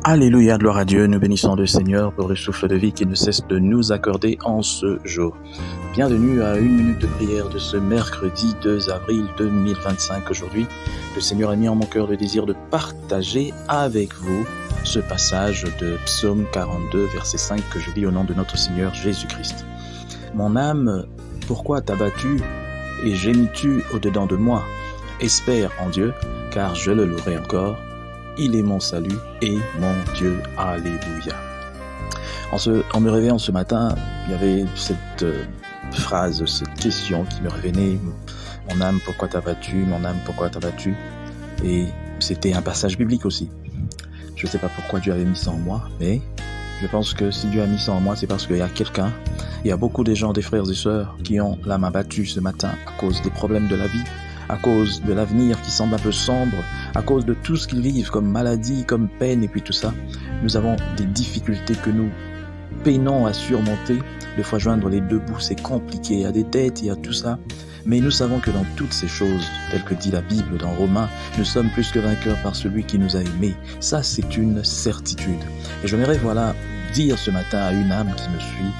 Alléluia, gloire à Dieu, nous bénissons le Seigneur pour le souffle de vie qui ne cesse de nous accorder en ce jour. Bienvenue à une minute de prière de ce mercredi 2 avril 2025. Aujourd'hui, le Seigneur a mis en mon cœur le désir de partager avec vous ce passage de Psaume 42, verset 5 que je lis au nom de notre Seigneur Jésus-Christ. Mon âme, pourquoi t'as-tu et gémis-tu au-dedans de moi? Espère en Dieu, car je le louerai encore. Il est mon salut et mon Dieu. Alléluia. En me réveillant ce matin, il y avait cette phrase, cette question qui me revenait. Mon âme, pourquoi t'as battu? Mon âme, pourquoi t'as battu? Et c'était un passage biblique aussi. Je ne sais pas pourquoi Dieu avait mis ça en moi, mais je pense que si Dieu a mis ça en moi, c'est parce qu'il y a quelqu'un, il y a beaucoup de gens, des frères et sœurs, qui ont la main battue ce matin à cause des problèmes de la vie, à cause de l'avenir qui semble un peu sombre, à cause de tout ce qu'ils vivent comme maladie, comme peine et puis tout ça. Nous avons des difficultés que nous peinons à surmonter. Des fois, joindre les deux bouts, c'est compliqué. Il y a des dettes, il y a tout ça. Mais nous savons que dans toutes ces choses, telles que dit la Bible dans Romains, nous sommes plus que vainqueurs par celui qui nous a aimés. Ça, c'est une certitude. Et j'aimerais, dire ce matin à une âme qui me suit,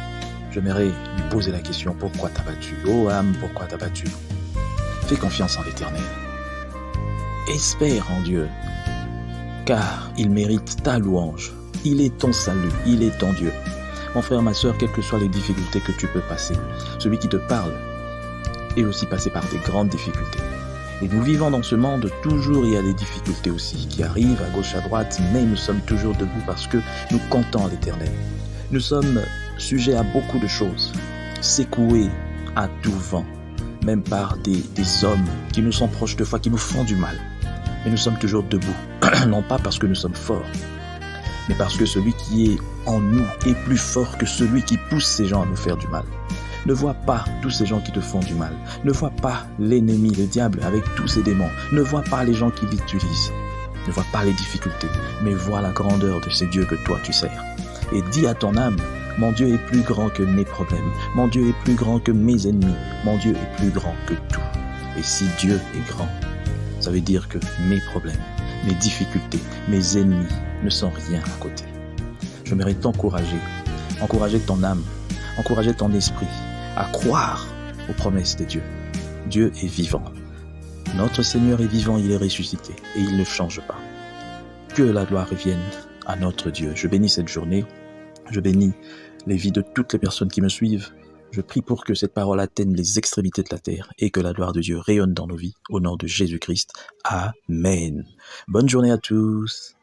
j'aimerais lui poser la question, pourquoi t'as battu? Oh âme, pourquoi t'as battu? Fais confiance en l'Éternel. Espère en Dieu, car il mérite ta louange. Il est ton salut, il est ton Dieu. Mon frère, ma sœur, quelles que soient les difficultés que tu peux passer, celui qui te parle est aussi passé par des grandes difficultés. Et nous vivons dans ce monde, toujours il y a des difficultés aussi qui arrivent à gauche, à droite, mais nous sommes toujours debout parce que nous comptons à l'Éternel. Nous sommes sujets à beaucoup de choses, secoués à tout vent, même par des hommes qui nous sont proches de foi, qui nous font du mal. Mais nous sommes toujours debout, non pas parce que nous sommes forts, mais parce que celui qui est en nous est plus fort que celui qui pousse ces gens à nous faire du mal. Ne vois pas tous ces gens qui te font du mal. Ne vois pas l'ennemi, le diable, avec tous ses démons. Ne vois pas les gens qui l'utilisent. Ne vois pas les difficultés, mais vois la grandeur de ces dieux que toi tu sers. Et dis à ton âme, mon Dieu est plus grand que mes problèmes. Mon Dieu est plus grand que mes ennemis. Mon Dieu est plus grand que tout. Et si Dieu est grand, ça veut dire que mes problèmes, mes difficultés, mes ennemis ne sont rien à côté. J'aimerais t'encourager, encourager ton âme, encourager ton esprit à croire aux promesses de Dieu. Dieu est vivant. Notre Seigneur est vivant, il est ressuscité et il ne change pas. Que la gloire revienne à notre Dieu. Je bénis cette journée. Je bénis les vies de toutes les personnes qui me suivent. Je prie pour que cette parole atteigne les extrémités de la terre et que la gloire de Dieu rayonne dans nos vies. Au nom de Jésus-Christ. Amen. Bonne journée à tous.